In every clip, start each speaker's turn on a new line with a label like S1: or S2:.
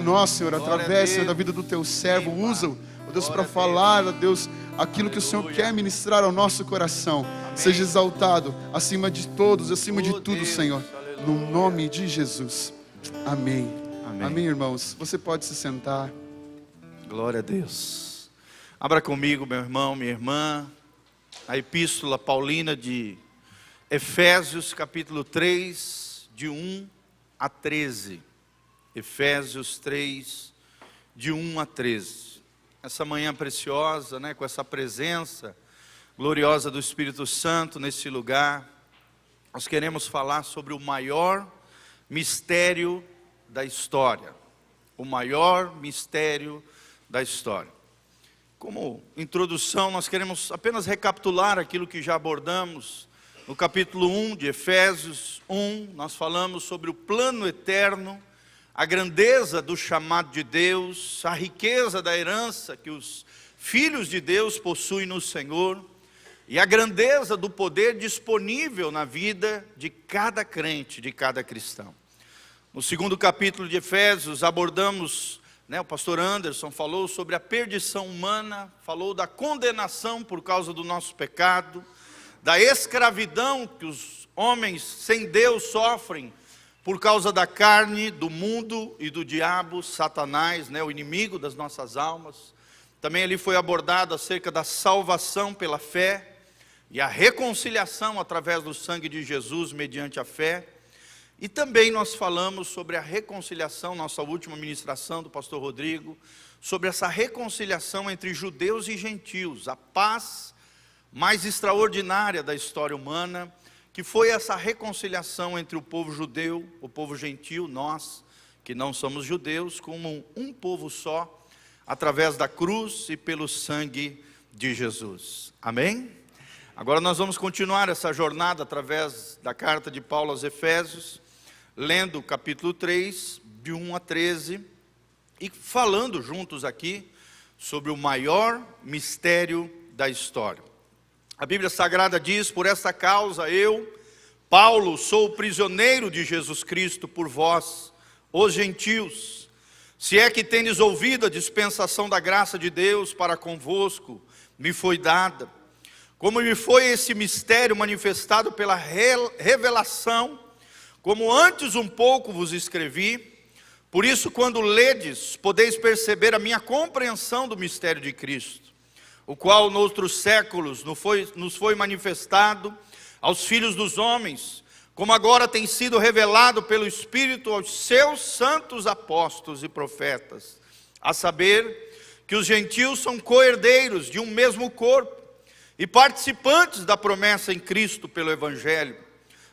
S1: nós, Senhor, através, Senhor, da vida do Teu servo. Usa-o, ó Deus, para falar, ó Deus, aquilo que o Senhor quer ministrar ao nosso coração. Seja exaltado acima de todos, acima de tudo, Senhor. No nome de Jesus. Amém. Amém, irmãos. Você pode se sentar.
S2: Glória a Deus. Abra comigo, meu irmão, minha irmã, a Epístola Paulina de Efésios, capítulo 3, de 1 a 13. Efésios 3, de 1 a 13. Essa manhã preciosa, com essa presença gloriosa do Espírito Santo nesse lugar, nós queremos falar sobre o maior mistério da história. O maior mistério da história. Como introdução, nós queremos apenas recapitular aquilo que já abordamos. No capítulo 1 de Efésios 1, nós falamos sobre o plano eterno, a grandeza do chamado de Deus, a riqueza da herança que os filhos de Deus possuem no Senhor, e a grandeza do poder disponível na vida de cada crente, de cada cristão. No segundo capítulo de Efésios, abordamos, o pastor Anderson falou sobre a perdição humana, falou da condenação por causa do nosso pecado, da escravidão que os homens sem Deus sofrem por causa da carne, do mundo e do diabo, Satanás, o inimigo das nossas almas. Também ali foi abordado acerca da salvação pela fé e a reconciliação através do sangue de Jesus mediante a fé. E também nós falamos sobre a reconciliação, nossa última ministração do pastor Rodrigo, sobre essa reconciliação entre judeus e gentios, a paz mais extraordinária da história humana, que foi essa reconciliação entre o povo judeu, o povo gentil, nós que não somos judeus, como um povo só, através da cruz e pelo sangue de Jesus. Amém? Agora nós vamos continuar essa jornada através da carta de Paulo aos Efésios, lendo o capítulo 3, de 1 a 13, e falando juntos aqui sobre o maior mistério da história. A Bíblia Sagrada diz: por essa causa eu, Paulo, sou o prisioneiro de Jesus Cristo por vós, os gentios, se é que tendes ouvido a dispensação da graça de Deus para convosco, me foi dada, como me foi esse mistério manifestado pela revelação, como antes um pouco vos escrevi. Por isso, quando ledes, podeis perceber a minha compreensão do mistério de Cristo, o qual noutros séculos nos foi manifestado aos filhos dos homens, como agora tem sido revelado pelo Espírito aos seus santos apóstolos e profetas, a saber que os gentios são co-herdeiros de um mesmo corpo e participantes da promessa em Cristo pelo Evangelho,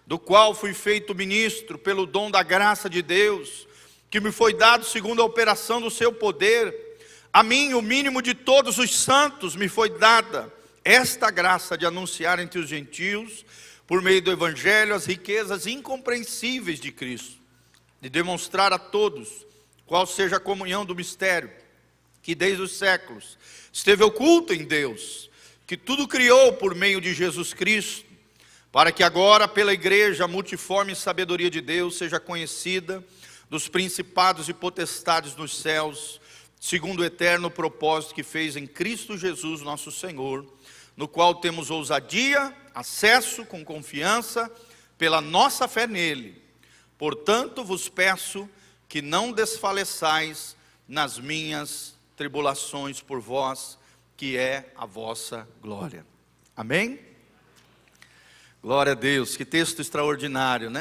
S2: do qual fui feito ministro pelo dom da graça de Deus, que me foi dado segundo a operação do seu poder. A mim, o mínimo de todos os santos, me foi dada esta graça de anunciar entre os gentios, por meio do Evangelho, as riquezas incompreensíveis de Cristo, de demonstrar a todos qual seja a comunhão do mistério, que desde os séculos esteve oculto em Deus, que tudo criou por meio de Jesus Cristo, para que agora pela igreja a multiforme sabedoria de Deus seja conhecida dos principados e potestades nos céus, segundo o eterno propósito que fez em Cristo Jesus nosso Senhor, no qual temos ousadia, acesso com confiança, pela nossa fé nele. Portanto vos peço que não desfaleçais nas minhas tribulações por vós, que é a vossa glória. Amém? Glória a Deus, que texto extraordinário,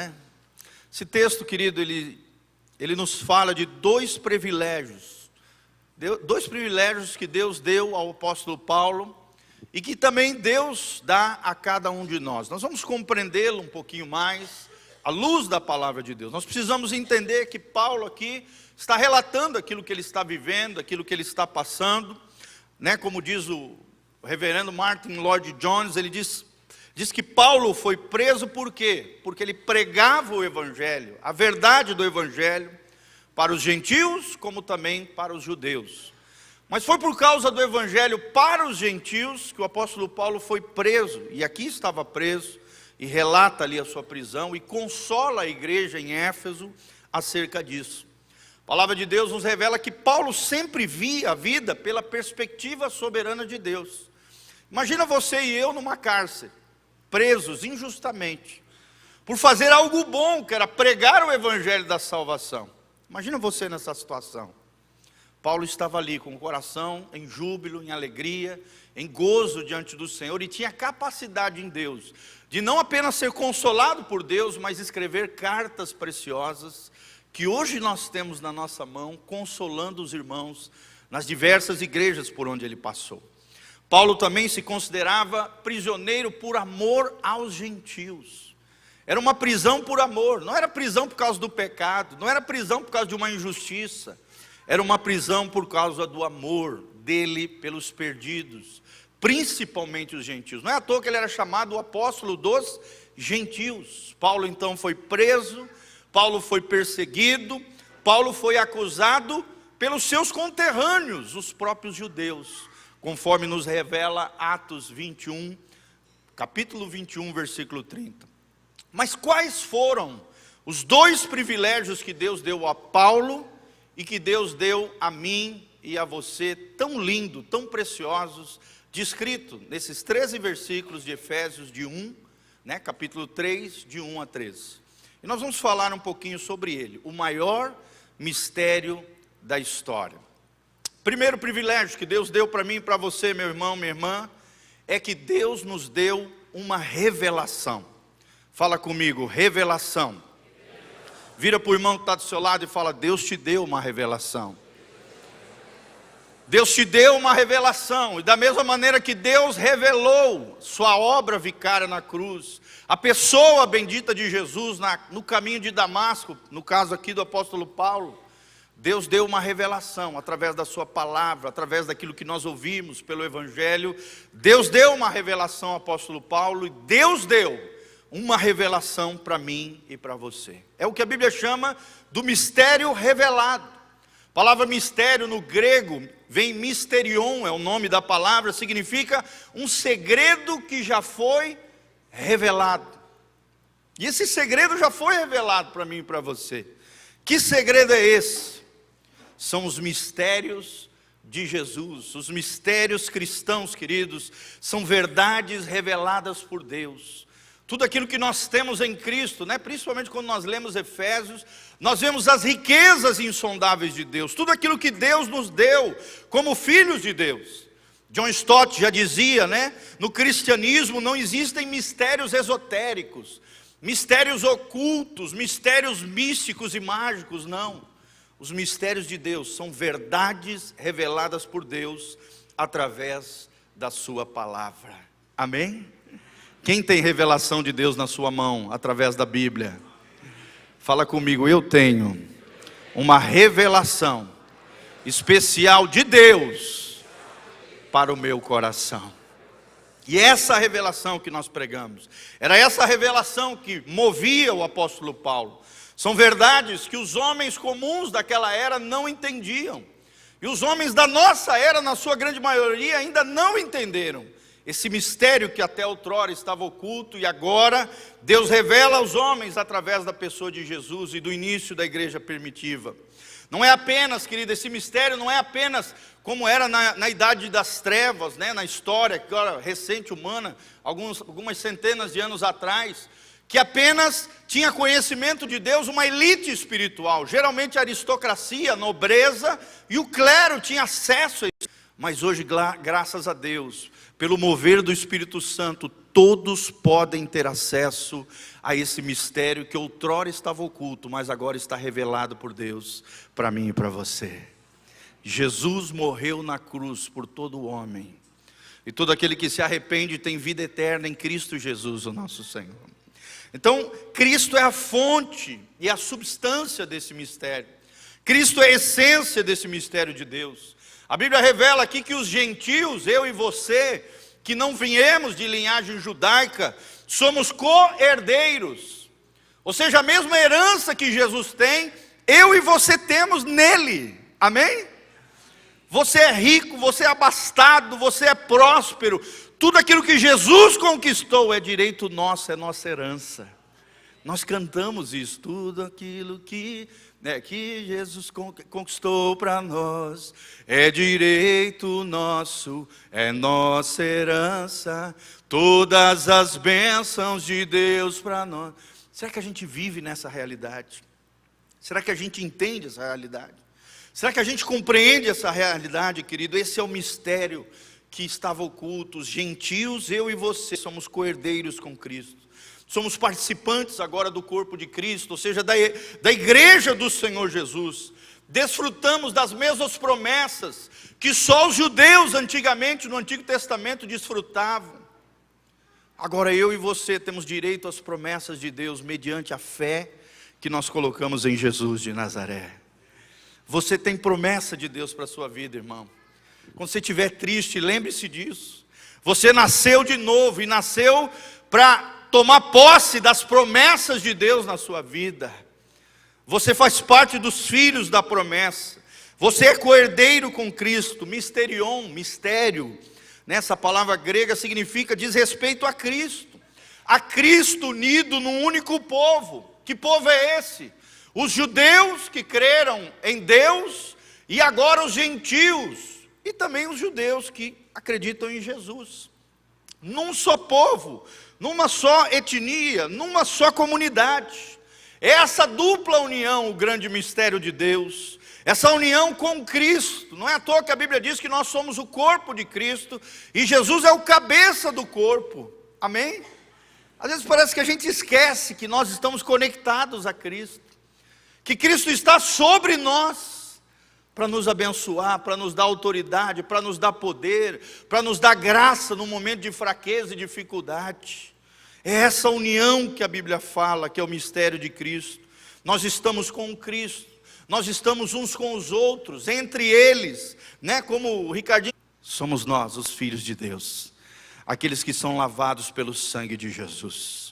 S2: Esse texto, querido, ele nos fala de dois privilégios que Deus deu ao apóstolo Paulo, e que também Deus dá a cada um de nós. Nós vamos compreendê-lo um pouquinho mais, à luz da palavra de Deus. Nós precisamos entender que Paulo aqui está relatando aquilo que ele está vivendo, aquilo que ele está passando, Como diz o reverendo Martin Lloyd-Jones, ele diz que Paulo foi preso por quê? Porque ele pregava o Evangelho, a verdade do Evangelho, para os gentios, como também para os judeus. Mas foi por causa do Evangelho para os gentios que o apóstolo Paulo foi preso, e aqui estava preso, e relata ali a sua prisão, e consola a igreja em Éfeso acerca disso. A palavra de Deus nos revela que Paulo sempre via a vida pela perspectiva soberana de Deus. Imagina você e eu numa cárcere, presos injustamente, por fazer algo bom, que era pregar o evangelho da salvação. Imagina você nessa situação. Paulo estava ali com o coração em júbilo, em alegria, em gozo diante do Senhor, e tinha capacidade em Deus de não apenas ser consolado por Deus, mas escrever cartas preciosas que hoje nós temos na nossa mão, consolando os irmãos nas diversas igrejas por onde ele passou. Paulo também se considerava prisioneiro por amor aos gentios. Era uma prisão por amor, não era prisão por causa do pecado, não era prisão por causa de uma injustiça, era uma prisão por causa do amor dele pelos perdidos, principalmente os gentios. Não é à toa que ele era chamado o apóstolo dos gentios. Paulo então foi preso, Paulo foi perseguido, Paulo foi acusado pelos seus conterrâneos, os próprios judeus, conforme nos revela Atos 21, capítulo 21, versículo 30. Mas quais foram os dois privilégios que Deus deu a Paulo e que Deus deu a mim e a você, tão lindo, tão preciosos, descrito nesses 13 versículos de Efésios de 1, capítulo 3, de 1 a 13. E nós vamos falar um pouquinho sobre ele, o maior mistério da história. Primeiro privilégio que Deus deu para mim e para você, meu irmão, minha irmã, é que Deus nos deu uma revelação. Fala comigo, revelação. Vira para o irmão que está do seu lado e fala: Deus te deu uma revelação. Deus te deu uma revelação, e da mesma maneira que Deus revelou sua obra vicária na cruz, a pessoa bendita de Jesus no caminho de Damasco, no caso aqui do apóstolo Paulo, Deus deu uma revelação através da sua palavra, através daquilo que nós ouvimos pelo evangelho. Deus deu uma revelação ao apóstolo Paulo, e Deus deu uma revelação para mim e para você. É o que a Bíblia chama do mistério revelado. A palavra mistério no grego vem mysterion, é o nome da palavra, significa um segredo que já foi revelado. E esse segredo já foi revelado para mim e para você. Que segredo é esse? São os mistérios de Jesus, os mistérios cristãos, queridos, são verdades reveladas por Deus. Tudo aquilo que nós temos em Cristo, principalmente quando nós lemos Efésios, nós vemos as riquezas insondáveis de Deus, tudo aquilo que Deus nos deu como filhos de Deus. John Stott já dizia, no cristianismo não existem mistérios esotéricos, mistérios ocultos, mistérios místicos e mágicos, não. Os mistérios de Deus são verdades reveladas por Deus através da sua palavra. Amém? Quem tem revelação de Deus na sua mão através da Bíblia? Fala comigo, eu tenho uma revelação especial de Deus para o meu coração. E essa revelação que nós pregamos, era essa revelação que movia o apóstolo Paulo. São verdades que os homens comuns daquela era não entendiam. E os homens da nossa era, na sua grande maioria, ainda não entenderam. Esse mistério que até outrora estava oculto, e agora Deus revela aos homens através da pessoa de Jesus e do início da igreja primitiva. Não é apenas, querido, esse mistério não é apenas como era na idade das trevas, na história recente humana, algumas centenas de anos atrás, que apenas tinha conhecimento de Deus uma elite espiritual, geralmente a aristocracia, a nobreza e o clero tinha acesso a isso. Mas hoje, graças a Deus, pelo mover do Espírito Santo, todos podem ter acesso a esse mistério que outrora estava oculto, mas agora está revelado por Deus para mim e para você. Jesus morreu na cruz por todo homem, e todo aquele que se arrepende tem vida eterna em Cristo Jesus, o nosso Senhor. Então, Cristo é a fonte e a substância desse mistério. Cristo é a essência desse mistério de Deus. A Bíblia revela aqui que os gentios, eu e você, que não viemos de linhagem judaica, somos co-herdeiros. Ou seja, a mesma herança que Jesus tem, eu e você temos nele. Amém? Você é rico, você é abastado, você é próspero. Tudo aquilo que Jesus conquistou é direito nosso, é nossa herança. Nós cantamos isso, tudo aquilo que né, que Jesus conquistou para nós, é direito nosso, é nossa herança, todas as bênçãos de Deus para nós. Será que a gente vive nessa realidade? Será que a gente entende essa realidade? Será que a gente compreende essa realidade, querido? Esse é o mistério que estava oculto. Os gentios, eu e você, somos co-herdeiros com Cristo. Somos participantes agora do corpo de Cristo, ou seja, da igreja do Senhor Jesus. Desfrutamos das mesmas promessas que só os judeus antigamente, no Antigo Testamento, desfrutavam. Agora eu e você temos direito às promessas de Deus mediante a fé que nós colocamos em Jesus de Nazaré. Você tem promessa de Deus para a sua vida, irmão. Quando você estiver triste, lembre-se disso. Você nasceu de novo e nasceu para tomar posse das promessas de Deus na sua vida. Você faz parte dos filhos da promessa. Você é co-herdeiro com Cristo. Misterion, mistério, nessa palavra grega significa diz respeito a Cristo. A Cristo unido num único povo. Que povo é esse? Os judeus que creram em Deus e agora os gentios e também os judeus que acreditam em Jesus. Num só povo, numa só etnia, numa só comunidade. Essa dupla união, o grande mistério de Deus, essa união com Cristo. Não é à toa que a Bíblia diz que nós somos o corpo de Cristo e Jesus é o cabeça do corpo. Amém? Às vezes parece que a gente esquece que nós estamos conectados a Cristo, que Cristo está sobre nós, para nos abençoar, para nos dar autoridade, para nos dar poder, para nos dar graça no momento de fraqueza e dificuldade. É essa união que a Bíblia fala, que é o mistério de Cristo. Nós estamos com Cristo, nós estamos uns com os outros, entre eles, né? Como o Ricardinho, somos nós, os filhos de Deus, aqueles que são lavados pelo sangue de Jesus.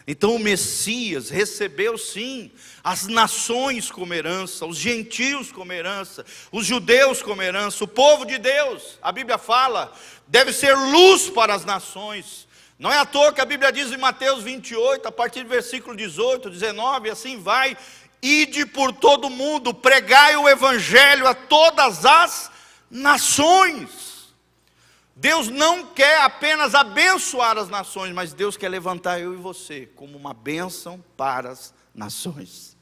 S2: Então o Messias recebeu sim as nações como herança, os gentios como herança, os judeus como herança, o povo de Deus, a Bíblia fala, deve ser luz para as nações. Não é à toa que a Bíblia diz em Mateus 28, a partir do versículo 18, 19, assim vai: ide por todo mundo, pregai o evangelho a todas as nações. Deus não quer apenas abençoar as nações, mas Deus quer levantar eu e você como uma bênção para as nações.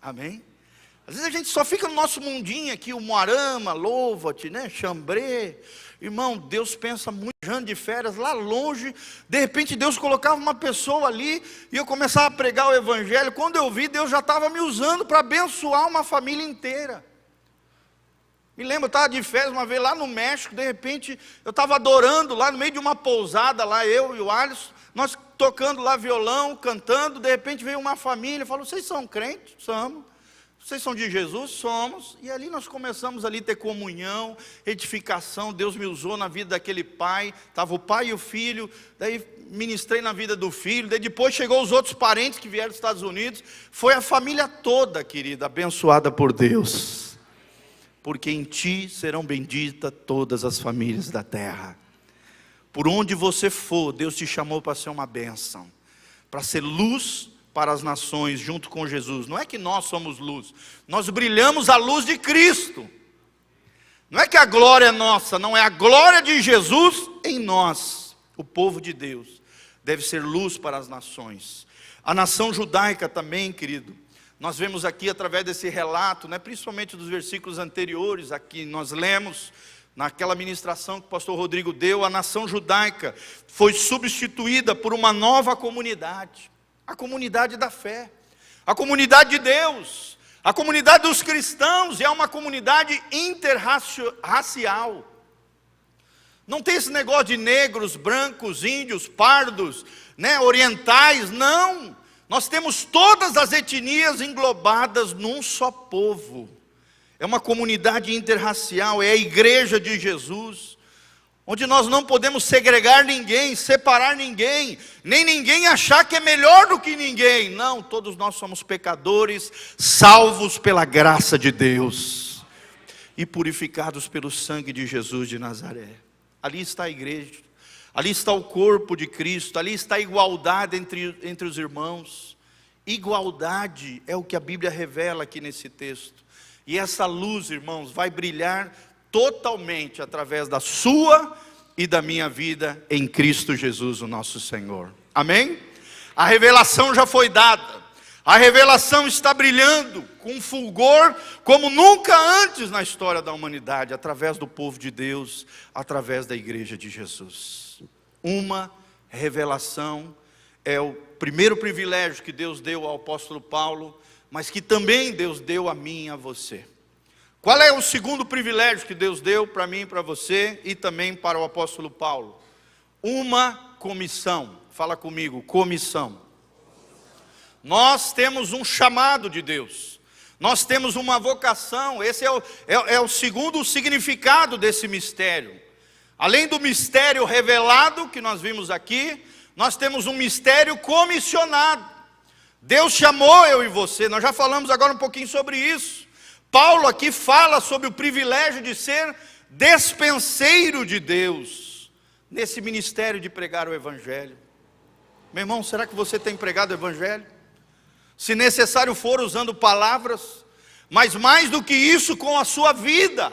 S2: Amém? Às vezes a gente só fica no nosso mundinho aqui, o Moarama, Louva-te, né? Xambrê. Irmão, Deus pensa muito, anos de férias, lá longe, de repente Deus colocava uma pessoa ali, e eu começava a pregar o evangelho. Quando eu vi, Deus já estava me usando para abençoar uma família inteira. Me lembro, eu estava de férias uma vez lá no México, de repente eu estava adorando lá no meio de uma pousada, lá eu e o Alisson, nós tocando lá violão, cantando, de repente veio uma família, falou: vocês são crentes? Somos. Vocês são de Jesus? Somos. E ali nós começamos ali a ter comunhão, edificação. Deus me usou na vida daquele pai, estava o pai e o filho, daí ministrei na vida do filho, daí depois chegou os outros parentes que vieram dos Estados Unidos, foi a família toda, querida, abençoada por Deus. Porque em ti serão benditas todas as famílias da terra. Por onde você for, Deus te chamou para ser uma bênção, para ser luz para as nações junto com Jesus. Não é que nós somos luz, nós brilhamos a luz de Cristo. Não é que a glória é nossa, não, é a glória de Jesus em nós. O povo de Deus deve ser luz para as nações. A nação judaica também, querido, nós vemos aqui através desse relato, né, principalmente dos versículos anteriores, aqui nós lemos, naquela ministração que o pastor Rodrigo deu, a nação judaica foi substituída por uma nova comunidade, a comunidade da fé, a comunidade de Deus, a comunidade dos cristãos, e é uma comunidade interracial. Não tem esse negócio de negros, brancos, índios, pardos, né, orientais, não. Nós temos todas as etnias englobadas num só povo. É uma comunidade interracial, é a igreja de Jesus, onde nós não podemos segregar ninguém, separar ninguém, nem ninguém achar que é melhor do que ninguém. Não, todos nós somos pecadores, salvos pela graça de Deus e purificados pelo sangue de Jesus de Nazaré. Ali está a igreja. Ali está o corpo de Cristo, ali está a igualdade entre os irmãos. igualdade é o que a Bíblia revela aqui nesse texto. E essa luz, irmãos, vai brilhar totalmente através da sua e da minha vida em Cristo Jesus, o nosso Senhor. Amém? A revelação já foi dada. A revelação está brilhando com fulgor como nunca antes na história da humanidade, através do povo de Deus, através da igreja de Jesus. Uma revelação é o primeiro privilégio que Deus deu ao apóstolo Paulo, mas que também Deus deu a mim e a você. Qual é o segundo privilégio que Deus deu para mim e para você e também para o apóstolo Paulo? Uma comissão. Fala comigo, comissão. Nós temos um chamado de Deus, nós temos uma vocação. Esse é o segundo significado desse mistério. Além do mistério revelado que nós vimos aqui, nós temos um mistério comissionado. Deus chamou eu e você, nós já falamos agora um pouquinho sobre isso. Paulo aqui fala sobre o privilégio de ser despenseiro de Deus, nesse ministério de pregar o Evangelho. Meu irmão, será que você tem pregado o Evangelho? Se necessário for, usando palavras, mas mais do que isso, com a sua vida.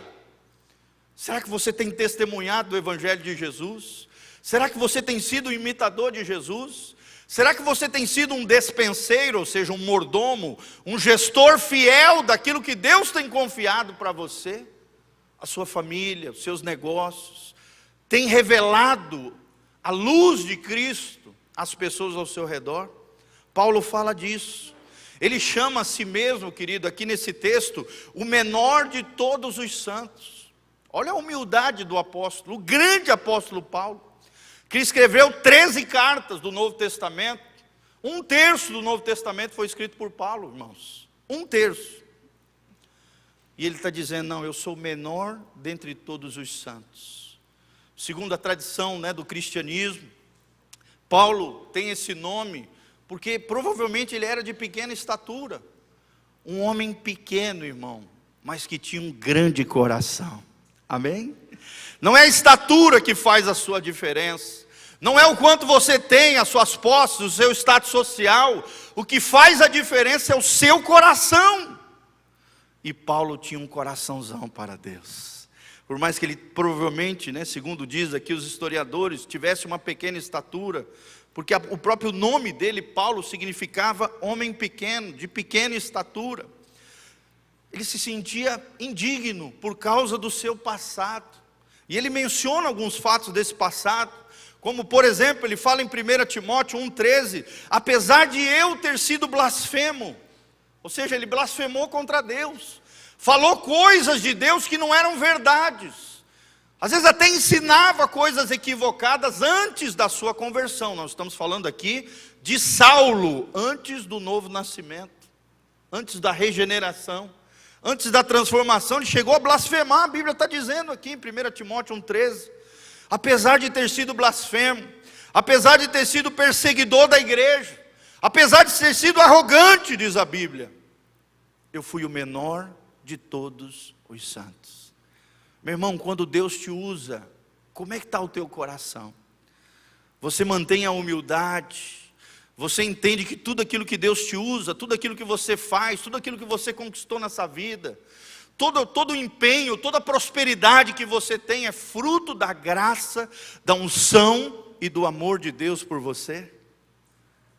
S2: Será que você tem testemunhado do Evangelho de Jesus? Será que você tem sido um imitador de Jesus? Será que você tem sido um despenseiro, ou seja, um mordomo, um gestor fiel daquilo que Deus tem confiado para você? A sua família, os seus negócios, tem revelado a luz de Cristo às pessoas ao seu redor? Paulo fala disso. Ele chama a si mesmo, querido, aqui nesse texto, o menor de todos os santos. Olha a humildade do apóstolo, o grande apóstolo Paulo, que escreveu 13 cartas do Novo Testamento. 1/3 do Novo Testamento foi escrito por Paulo, irmãos. 1/3. E ele está dizendo, não, eu sou o menor dentre todos os santos. Segundo a tradição, do cristianismo, Paulo tem esse nome porque provavelmente ele era de pequena estatura. Um homem pequeno, irmão, mas que tinha um grande coração. Amém? Não é a estatura que faz a sua diferença. Não é o quanto você tem, as suas posses, o seu status social. O que faz a diferença é o seu coração. E Paulo tinha um coraçãozão para Deus. Por mais que ele provavelmente, segundo diz aqui os historiadores, tivesse uma pequena estatura, porque o próprio nome dele, Paulo, significava homem pequeno, de pequena estatura. Ele se sentia indigno por causa do seu passado. E ele menciona alguns fatos desse passado, como por exemplo, ele fala em 1 Timóteo 1,13, apesar de eu ter sido blasfemo, ou seja, ele blasfemou contra Deus, falou coisas de Deus que não eram verdades. Às vezes até ensinava coisas equivocadas antes da sua conversão. Nós estamos falando aqui de Saulo, antes do novo nascimento, antes da regeneração, antes da transformação. Ele chegou a blasfemar, a Bíblia está dizendo aqui em 1 Timóteo 1,13. Apesar de ter sido blasfemo, apesar de ter sido perseguidor da igreja, apesar de ter sido arrogante, diz a Bíblia, eu fui o menor de todos os santos. Meu irmão, quando Deus te usa, como é que está o teu coração? Você mantém a humildade? Você entende que tudo aquilo que Deus te usa, tudo aquilo que você faz, tudo aquilo que você conquistou nessa vida, todo o empenho, toda a prosperidade que você tem é fruto da graça, da unção e do amor de Deus por você?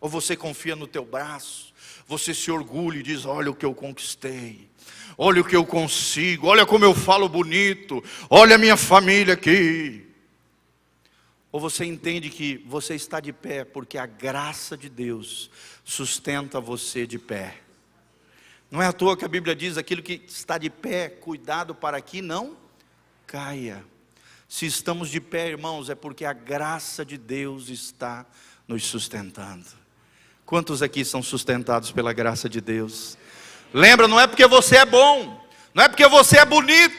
S2: Ou você confia no teu braço, você se orgulha e diz, olha o que eu conquistei, olha o que eu consigo, olha como eu falo bonito, olha a minha família aqui. Ou você entende que você está de pé porque a graça de Deus sustenta você de pé. Não é à toa que a Bíblia diz, aquilo que está de pé, cuidado para que não caia. Se estamos de pé, irmãos, é porque a graça de Deus está nos sustentando. Quantos aqui são sustentados pela graça de Deus? Lembra, não é porque você é bom, não é porque você é bonito,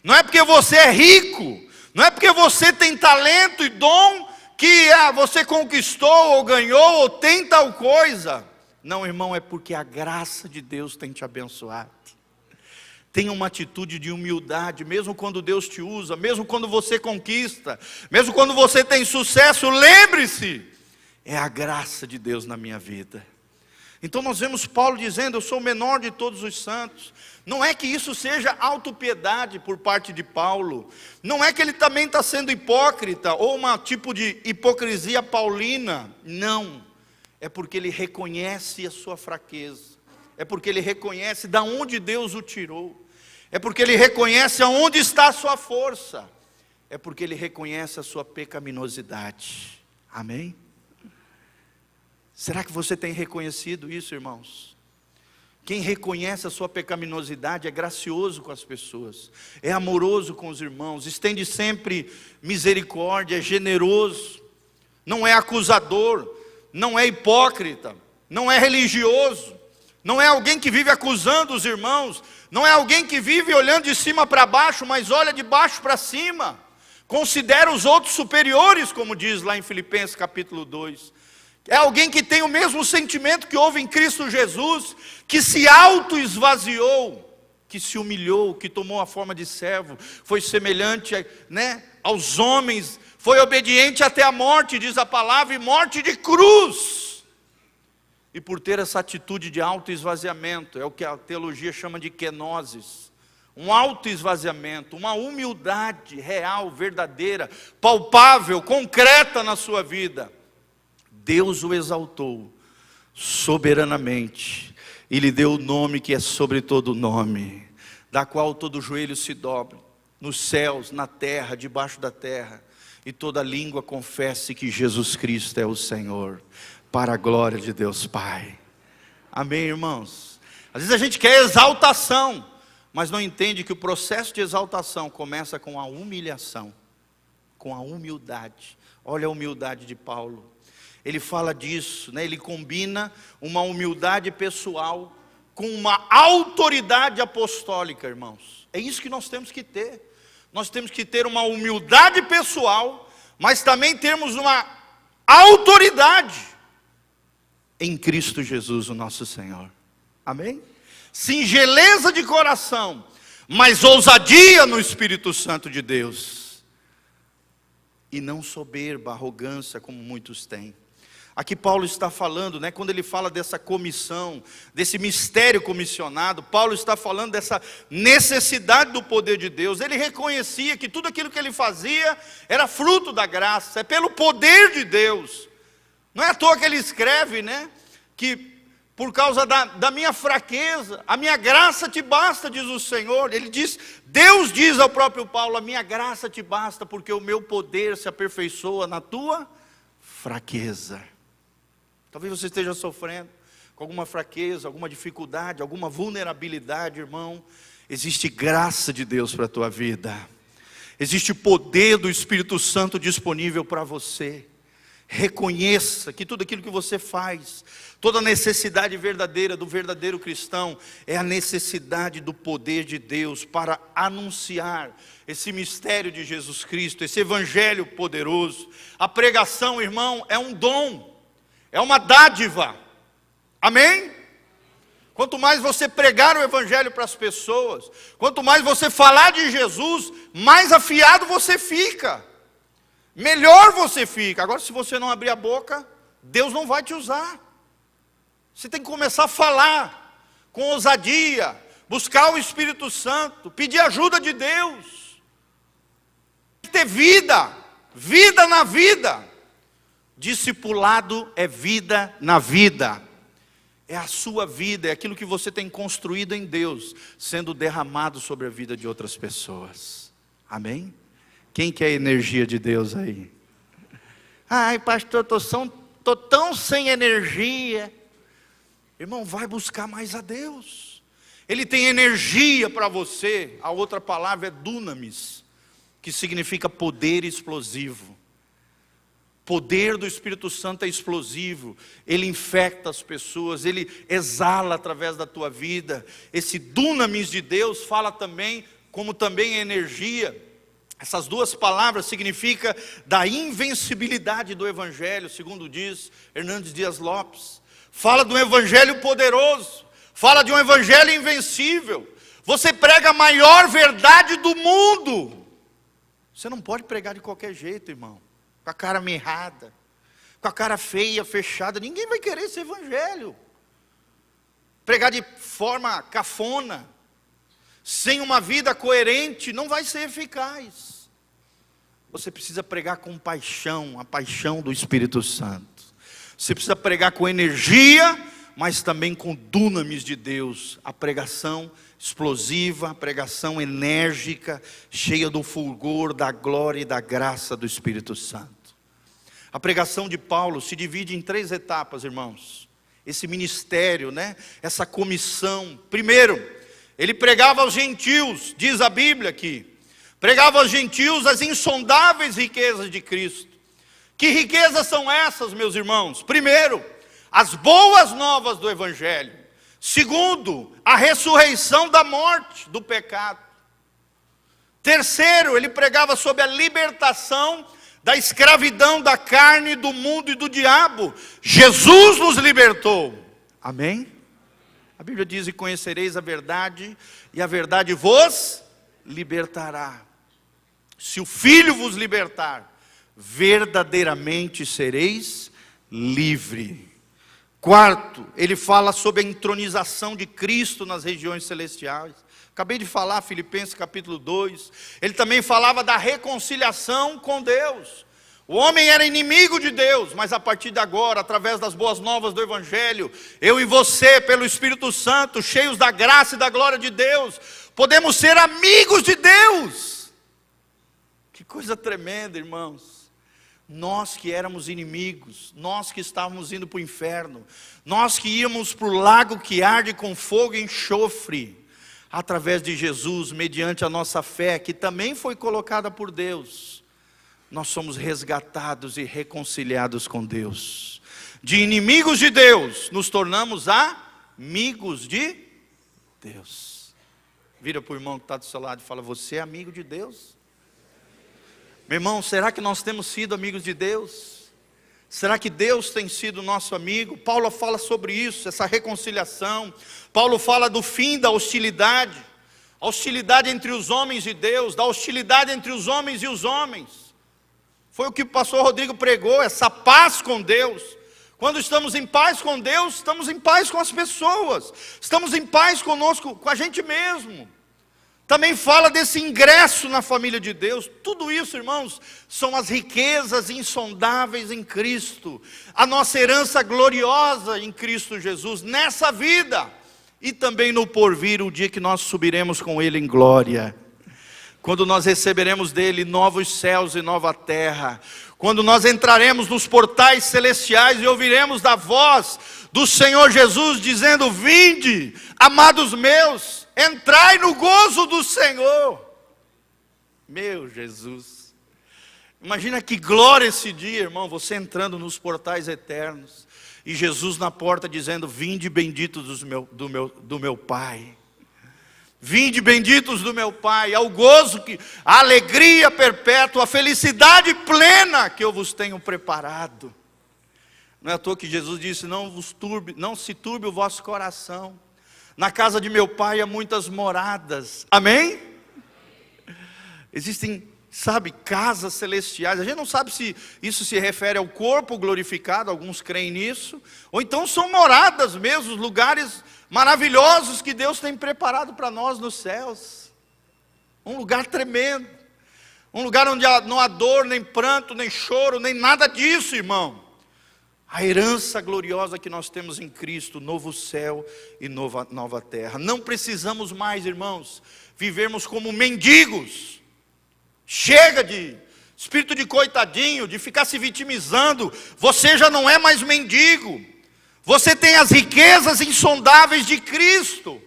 S2: não é porque você é rico, não é porque você tem talento e dom que você conquistou ou ganhou ou tem tal coisa. Não, irmão, é porque a graça de Deus tem te abençoado. Tenha uma atitude de humildade, mesmo quando Deus te usa, mesmo quando você conquista, mesmo quando você tem sucesso, lembre-se, é a graça de Deus na minha vida. Então nós vemos Paulo dizendo: eu sou o menor de todos os santos. Não é que isso seja autopiedade por parte de Paulo. Não é que ele também está sendo hipócrita, ou um tipo de hipocrisia paulina. Não. É porque ele reconhece a sua fraqueza. É porque ele reconhece de onde Deus o tirou. É porque ele reconhece aonde está a sua força. É porque ele reconhece a sua pecaminosidade. Amém? Será que você tem reconhecido isso, irmãos? Quem reconhece a sua pecaminosidade é gracioso com as pessoas, é amoroso com os irmãos, estende sempre misericórdia, é generoso, não é acusador, não é hipócrita, não é religioso, não é alguém que vive acusando os irmãos, não é alguém que vive olhando de cima para baixo, mas olha de baixo para cima, considera os outros superiores, como diz lá em Filipenses capítulo 2. É alguém que tem o mesmo sentimento que houve em Cristo Jesus, que se auto-esvaziou, que se humilhou, que tomou a forma de servo, foi semelhante, aos homens, foi obediente até a morte, diz a palavra, e morte de cruz. E por ter essa atitude de auto-esvaziamento, é o que a teologia chama de kenosis, um auto-esvaziamento, uma humildade real, verdadeira, palpável, concreta na sua vida, Deus o exaltou soberanamente e lhe deu o nome que é sobre todo nome, da qual todo joelho se dobre, nos céus, na terra, debaixo da terra, e toda língua confesse que Jesus Cristo é o Senhor, para a glória de Deus Pai. Amém, irmãos? Às vezes a gente quer exaltação, mas não entende que o processo de exaltação começa com a humilhação, com a humildade. Olha a humildade de Paulo. Ele fala disso, ele combina uma humildade pessoal com uma autoridade apostólica, irmãos. É isso que nós temos que ter. Nós temos que ter uma humildade pessoal, mas também temos uma autoridade em Cristo Jesus, o nosso Senhor. Amém? Singeleza de coração, mas ousadia no Espírito Santo de Deus. E não soberba, arrogância, como muitos têm. Aqui Paulo está falando, quando ele fala dessa comissão, desse mistério comissionado, Paulo está falando dessa necessidade do poder de Deus. Ele reconhecia que tudo aquilo que ele fazia era fruto da graça, é pelo poder de Deus. Não é à toa que ele escreve, que por causa da minha fraqueza, a minha graça te basta, diz o Senhor. Ele diz, Deus diz ao próprio Paulo, a minha graça te basta, porque o meu poder se aperfeiçoa na tua fraqueza. Talvez você esteja sofrendo com alguma fraqueza, alguma dificuldade, alguma vulnerabilidade, irmão. Existe graça de Deus para a tua vida. Existe poder do Espírito Santo disponível para você. Reconheça que tudo aquilo que você faz, toda a necessidade verdadeira do verdadeiro cristão, é a necessidade do poder de Deus para anunciar esse mistério de Jesus Cristo, esse evangelho poderoso. A pregação, irmão, é um dom, é uma dádiva. Amém? Quanto mais você pregar o evangelho para as pessoas, quanto mais você falar de Jesus, mais afiado você fica, melhor você fica. Agora, se você não abrir a boca, Deus não vai te usar. Você tem que começar a falar com ousadia, buscar o Espírito Santo, pedir ajuda de Deus, ter vida, vida na vida. Discipulado é vida na vida, é a sua vida, é aquilo que você tem construído em Deus, sendo derramado sobre a vida de outras pessoas. Amém? Quem quer a energia de Deus aí? Ai, pastor, estou tão sem energia. Irmão, vai buscar mais a Deus. Ele tem energia para você. A outra palavra é dunamis, que significa poder explosivo. Poder do Espírito Santo é explosivo. Ele infecta as pessoas, ele exala através da tua vida. Esse dunamis de Deus fala também, como também é energia. Essas duas palavras significam da invencibilidade do Evangelho, segundo diz Hernandes Dias Lopes. Fala de um Evangelho poderoso, fala de um Evangelho invencível. Você prega a maior verdade do mundo. Você não pode pregar de qualquer jeito, irmão, com a cara mirrada, com a cara feia, fechada. Ninguém vai querer esse Evangelho. pregar de forma cafona, sem uma vida coerente, não vai ser eficaz. Você precisa pregar com paixão, a paixão do Espírito Santo. Você precisa pregar com energia, mas também com dunamis de Deus. A pregação explosiva, a pregação enérgica, cheia do fulgor, da glória e da graça do Espírito Santo. A pregação de Paulo se divide em 3 etapas, irmãos. Esse ministério, essa comissão. Primeiro, ele pregava aos gentios, diz a Bíblia aqui. Pregava aos gentios as insondáveis riquezas de Cristo. Que riquezas são essas, meus irmãos? Primeiro, as boas novas do Evangelho. Segundo, a ressurreição da morte, do pecado. Terceiro, ele pregava sobre a libertação da escravidão da carne, do mundo e do diabo. Jesus nos libertou. Amém? A Bíblia diz: e conhecereis a verdade, e a verdade vos libertará. Se o Filho vos libertar, verdadeiramente sereis livre. Quarto, ele fala sobre a entronização de Cristo nas regiões celestiais. Acabei de falar, Filipenses capítulo 2. Ele também falava da reconciliação com Deus. O homem era inimigo de Deus, mas a partir de agora, através das boas novas do Evangelho, eu e você, pelo Espírito Santo, cheios da graça e da glória de Deus, podemos ser amigos de Deus. Que coisa tremenda, irmãos. Nós que éramos inimigos, nós que estávamos indo para o inferno, nós que íamos para o lago que arde com fogo e enxofre, através de Jesus, mediante a nossa fé, que também foi colocada por Deus, nós somos resgatados e reconciliados com Deus. De inimigos de Deus, nos tornamos amigos de Deus. Vira para o irmão que está do seu lado e fala: você é amigo de Deus? Meu irmão, será que nós temos sido amigos de Deus? Será que Deus tem sido nosso amigo? Paulo fala sobre isso, essa reconciliação. Paulo fala do fim da hostilidade. A hostilidade entre os homens e Deus, da hostilidade entre os homens e os homens. Foi o que o pastor Rodrigo pregou, essa paz com Deus. Quando estamos em paz com Deus, estamos em paz com as pessoas. Estamos em paz conosco, com a gente mesmo. Também fala desse ingresso na família de Deus. Tudo isso, irmãos, são as riquezas insondáveis em Cristo. A nossa herança gloriosa em Cristo Jesus, nessa vida. E também no porvir, o dia que nós subiremos com Ele em glória. Quando nós receberemos dele novos céus e nova terra. Quando nós entraremos nos portais celestiais e ouviremos da voz do Senhor Jesus dizendo: vinde, amados meus, entrai no gozo do Senhor. Meu Jesus, imagina que glória esse dia, irmão, você entrando nos portais eternos, e Jesus na porta dizendo: vinde benditos do meu Pai. Vinde benditos do meu Pai, ao gozo, a alegria perpétua, a felicidade plena que eu vos tenho preparado. Não é à toa que Jesus disse: não se turbe o vosso coração. Na casa de meu Pai há muitas moradas. Amém? Existem, casas celestiais. A gente não sabe se isso se refere ao corpo glorificado, alguns creem nisso, ou então são moradas mesmo, lugares maravilhosos que Deus tem preparado para nós nos céus. Um lugar tremendo, um lugar onde não há dor, nem pranto, nem choro, nem nada disso, irmão. A herança gloriosa que nós temos em Cristo, novo céu e nova terra. Não precisamos mais, irmãos, vivermos como mendigos. Chega de espírito de coitadinho, de ficar se vitimizando. Você já não é mais mendigo. Você tem as riquezas insondáveis de Cristo.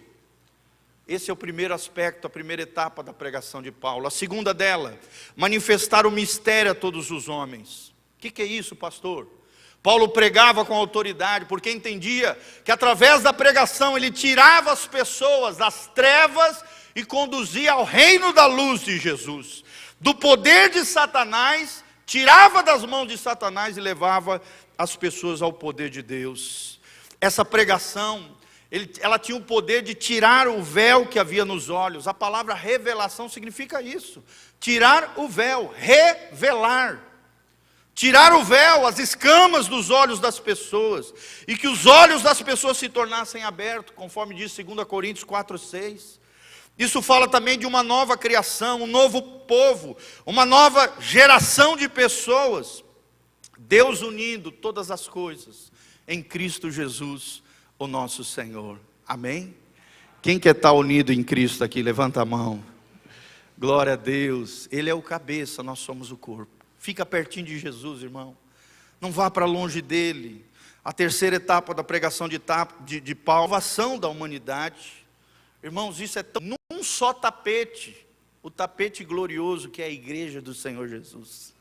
S2: Esse é o primeiro aspecto, a primeira etapa da pregação de Paulo. A segunda dela, manifestar o mistério a todos os homens. O que é isso, pastor? Paulo pregava com autoridade, porque entendia que através da pregação ele tirava as pessoas das trevas e conduzia ao reino da luz de Jesus. Do poder de Satanás, tirava das mãos de Satanás e levava as pessoas ao poder de Deus. Essa pregação, ela tinha o poder de tirar o véu que havia nos olhos. A palavra revelação significa isso. Tirar o véu, revelar. tirar o véu, as escamas dos olhos das pessoas, e que os olhos das pessoas se tornassem abertos, conforme diz 2 Coríntios 4:6. Isso fala também de uma nova criação, um novo povo, uma nova geração de pessoas, Deus unindo todas as coisas em Cristo Jesus, o nosso Senhor. Amém? Quem quer estar unido em Cristo aqui, levanta a mão. Glória a Deus, Ele é o cabeça, nós somos o corpo. Fica pertinho de Jesus, irmão. Não vá para longe dele. A terceira etapa da pregação de Paulo, salvação da humanidade. Irmãos, isso é tão num só tapete. O tapete glorioso que é a igreja do Senhor Jesus.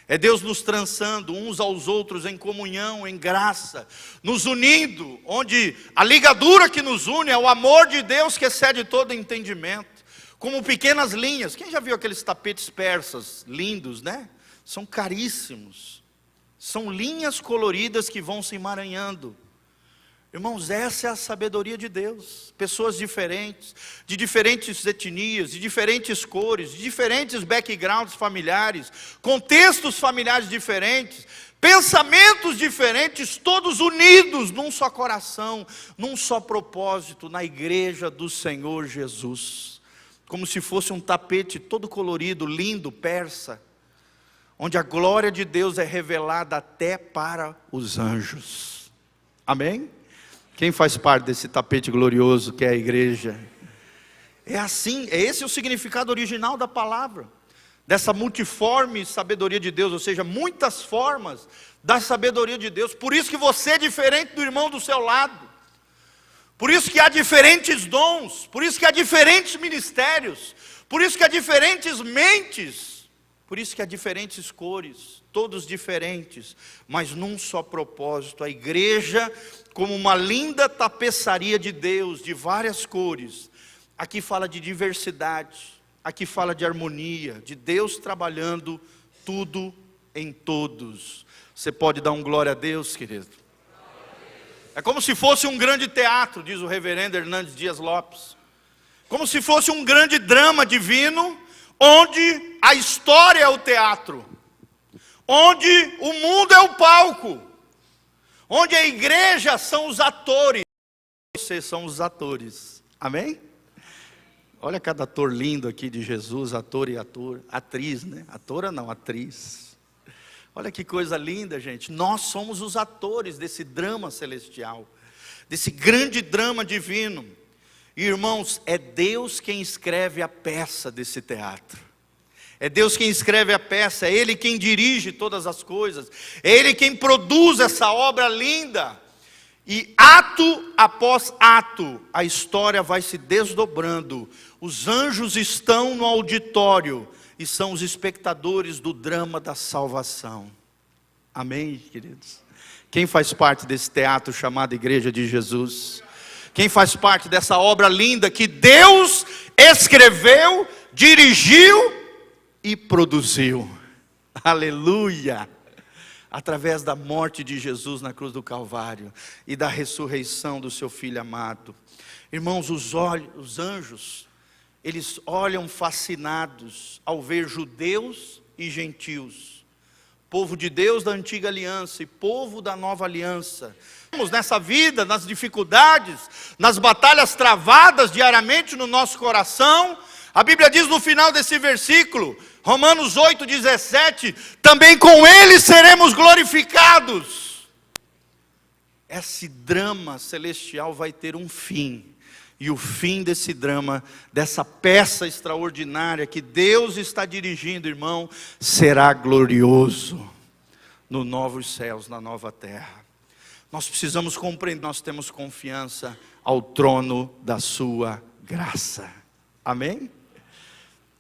S2: É Deus nos trançando uns aos outros em comunhão, em graça, nos unindo, onde a ligadura que nos une é o amor de Deus que excede todo entendimento. Como pequenas linhas. Quem já viu aqueles tapetes persas lindos, né? São caríssimos. São linhas coloridas que vão se emaranhando. Irmãos, essa é a sabedoria de Deus. Pessoas diferentes, de diferentes etnias, de diferentes cores, de diferentes backgrounds familiares, contextos familiares diferentes, pensamentos diferentes, todos unidos num só coração, num só propósito, na igreja do Senhor Jesus. Como se fosse um tapete todo colorido, lindo, persa, onde a glória de Deus é revelada até para os anjos. Amém? Quem faz parte desse tapete glorioso que é a igreja? É assim, é esse o significado original da palavra, dessa multiforme sabedoria de Deus, ou seja, muitas formas da sabedoria de Deus. Por isso que você é diferente do irmão do seu lado, por isso que há diferentes dons, por isso que há diferentes ministérios, por isso que há diferentes mentes, por isso que há diferentes cores, todos diferentes, mas num só propósito. A igreja como uma linda tapeçaria de Deus, de várias cores. Aqui fala de diversidade, aqui fala de harmonia, de Deus trabalhando tudo em todos. Você pode dar um glória a Deus, querido? É como se fosse um grande teatro, diz o reverendo Hernandes Dias Lopes. Como se fosse um grande drama divino, onde a história é o teatro, onde o mundo é o palco, onde a igreja são os atores, vocês são os atores, amém? Olha cada ator lindo aqui de Jesus, ator e atriz, né? Atora não, atriz. Olha que coisa linda, gente. Nós somos os atores desse drama celestial, desse grande drama divino. E, irmãos, é Deus quem escreve a peça desse teatro. É Deus quem escreve a peça, é Ele quem dirige todas as coisas, é Ele quem produz essa obra linda. E ato após ato, a história vai se desdobrando. Os anjos estão no auditório e são os espectadores do drama da salvação. Amém, queridos? Quem faz parte desse teatro chamado Igreja de Jesus? Quem faz parte dessa obra linda que Deus escreveu, dirigiu e produziu? Aleluia! Através da morte de Jesus na cruz do Calvário e da ressurreição do seu Filho amado. Irmãos, os anjos, eles olham fascinados ao ver judeus e gentios, povo de Deus da antiga aliança e povo da nova aliança. Nessa vida, nas dificuldades, nas batalhas travadas diariamente no nosso coração, a Bíblia diz no final desse versículo, Romanos 8:17, também com Ele seremos glorificados. Esse drama celestial vai ter um fim. E o fim desse drama, dessa peça extraordinária que Deus está dirigindo, irmão, será glorioso nos novos céus, na nova terra. Nós precisamos compreender, nós temos confiança ao trono da sua graça. Amém?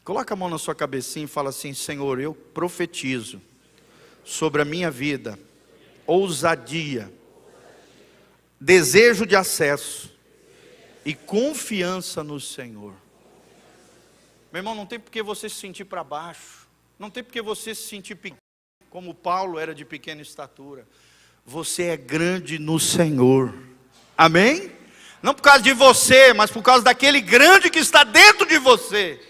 S2: Coloca a mão na sua cabecinha e fala assim: Senhor, eu profetizo sobre a minha vida ousadia, desejo de acesso e confiança no Senhor. Meu irmão, não tem porque você se sentir para baixo, não tem porque você se sentir pequeno, como Paulo era de pequena estatura. Você é grande no Senhor, amém? Não por causa de você, mas por causa daquele grande que está dentro de você.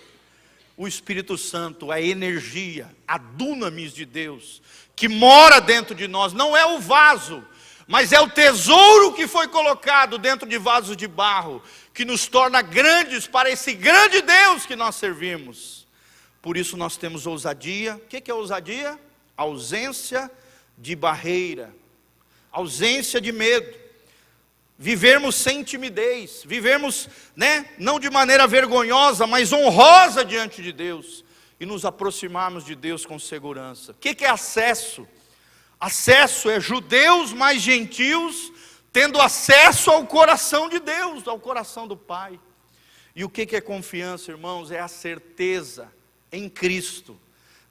S2: o Espírito Santo, a energia, a dunamis de Deus, que mora dentro de nós, não é o vaso, mas é o tesouro que foi colocado dentro de vasos de barro, que nos torna grandes para esse grande Deus que nós servimos. Por isso nós temos ousadia. O que é ousadia? Ausência de barreira, ausência de medo, vivermos sem timidez, vivermos, não de maneira vergonhosa, mas honrosa diante de Deus, e nos aproximarmos de Deus com segurança. O que é acesso? Acesso é judeus mais gentios tendo acesso ao coração de Deus, ao coração do Pai. E o que é confiança, irmãos? É a certeza em Cristo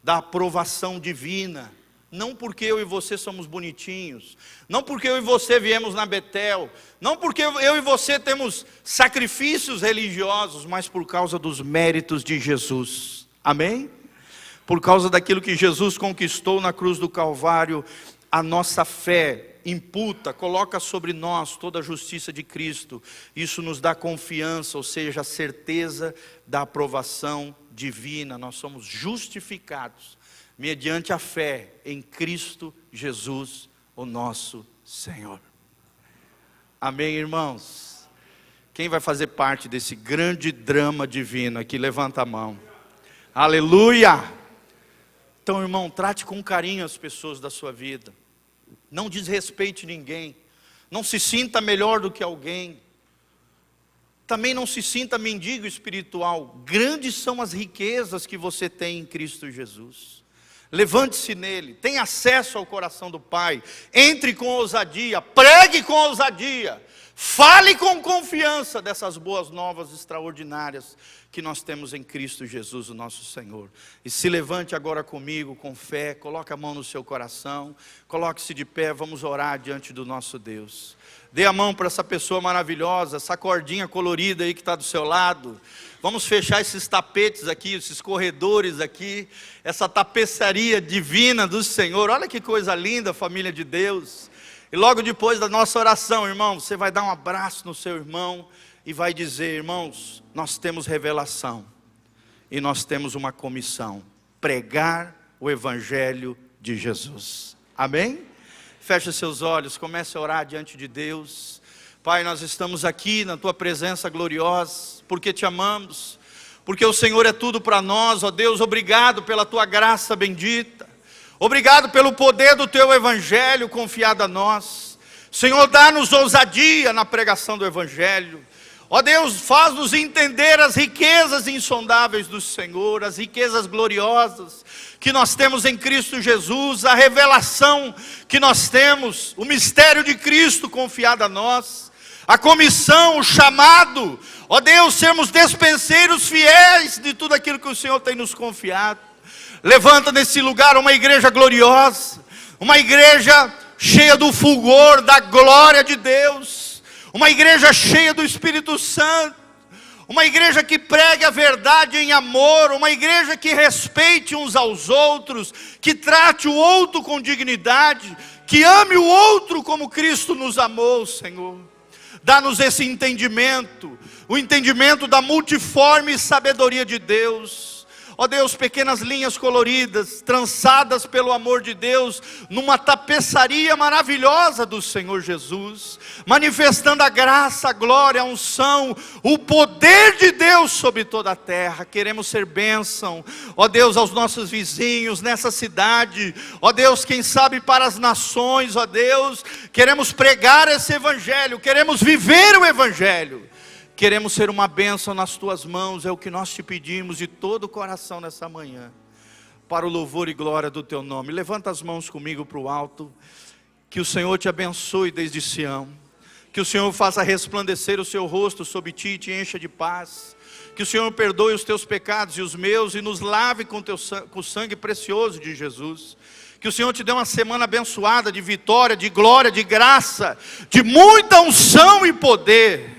S2: da aprovação divina. Não porque eu e você somos bonitinhos, não porque eu e você viemos na Betel, não porque eu e você temos sacrifícios religiosos, mas por causa dos méritos de Jesus. Amém? Por causa daquilo que Jesus conquistou na cruz do Calvário, a nossa fé imputa, coloca sobre nós toda a justiça de Cristo. Isso nos dá confiança, ou seja, a certeza da aprovação divina. Nós somos justificados mediante a fé em Cristo Jesus, o nosso Senhor. Amém, irmãos? Quem vai fazer parte desse grande drama divino aqui? Levanta a mão. Aleluia! Então, irmão, trate com carinho as pessoas da sua vida. Não desrespeite ninguém. Não se sinta melhor do que alguém. Também não se sinta mendigo espiritual. Grandes são as riquezas que você tem em Cristo Jesus. Levante-se nele, tenha acesso ao coração do Pai, entre com ousadia, pregue com ousadia, fale com confiança dessas boas novas extraordinárias que nós temos em Cristo Jesus, o nosso Senhor. E se levante agora comigo com fé, coloque a mão no seu coração, coloque-se de pé, vamos orar diante do nosso Deus. Dê a mão para essa pessoa maravilhosa, essa cordinha colorida aí que está do seu lado. Vamos fechar esses tapetes aqui, esses corredores aqui, essa tapeçaria divina do Senhor. Olha que coisa linda, família de Deus. E logo depois da nossa oração, irmão, você vai dar um abraço no seu irmão e vai dizer: irmãos, nós temos revelação e nós temos uma comissão: pregar o Evangelho de Jesus. Amém? Feche seus olhos, comece a orar diante de Deus. Pai, nós estamos aqui na Tua presença gloriosa, porque Te amamos, porque o Senhor é tudo para nós, ó Deus. Obrigado pela Tua graça bendita, obrigado pelo poder do Teu Evangelho confiado a nós. Senhor, dá-nos ousadia na pregação do Evangelho. Ó Deus, faz-nos entender as riquezas insondáveis do Senhor, as riquezas gloriosas que nós temos em Cristo Jesus, a revelação que nós temos, o mistério de Cristo confiado a nós, a comissão, o chamado, ó Deus, sermos despenseiros fiéis de tudo aquilo que o Senhor tem nos confiado. Levanta nesse lugar uma igreja gloriosa, uma igreja cheia do fulgor, da glória de Deus, uma igreja cheia do Espírito Santo, uma igreja que pregue a verdade em amor, uma igreja que respeite uns aos outros, que trate o outro com dignidade, que ame o outro como Cristo nos amou, Senhor. Dá-nos esse entendimento, o entendimento da multiforme sabedoria de Deus. Ó Deus, pequenas linhas coloridas, trançadas pelo amor de Deus, numa tapeçaria maravilhosa do Senhor Jesus, manifestando a graça, a glória, a unção, o poder de Deus sobre toda a terra. Queremos ser bênção, ó Deus, aos nossos vizinhos nessa cidade, ó Deus, quem sabe para as nações, ó Deus, queremos pregar esse Evangelho, queremos viver o Evangelho. Queremos ser uma bênção nas Tuas mãos, é o que nós Te pedimos de todo o coração nessa manhã, para o louvor e glória do Teu nome. Levanta as mãos comigo para o alto, que o Senhor te abençoe desde Sião, que o Senhor faça resplandecer o Seu rosto sobre ti e te encha de paz, que o Senhor perdoe os teus pecados e os meus e nos lave com o sangue precioso de Jesus. Que o Senhor te dê uma semana abençoada de vitória, de glória, de graça, de muita unção e poder.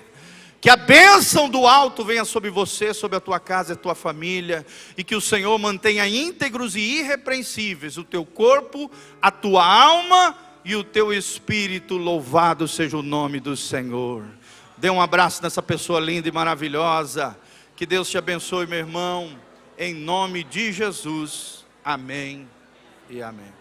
S2: Que a bênção do alto venha sobre você, sobre a tua casa e a tua família, e que o Senhor mantenha íntegros e irrepreensíveis o teu corpo, a tua alma e o teu espírito. Louvado seja o nome do Senhor. Dê um abraço nessa pessoa linda e maravilhosa. Que Deus te abençoe, meu irmão. em nome de Jesus. Amém e amém.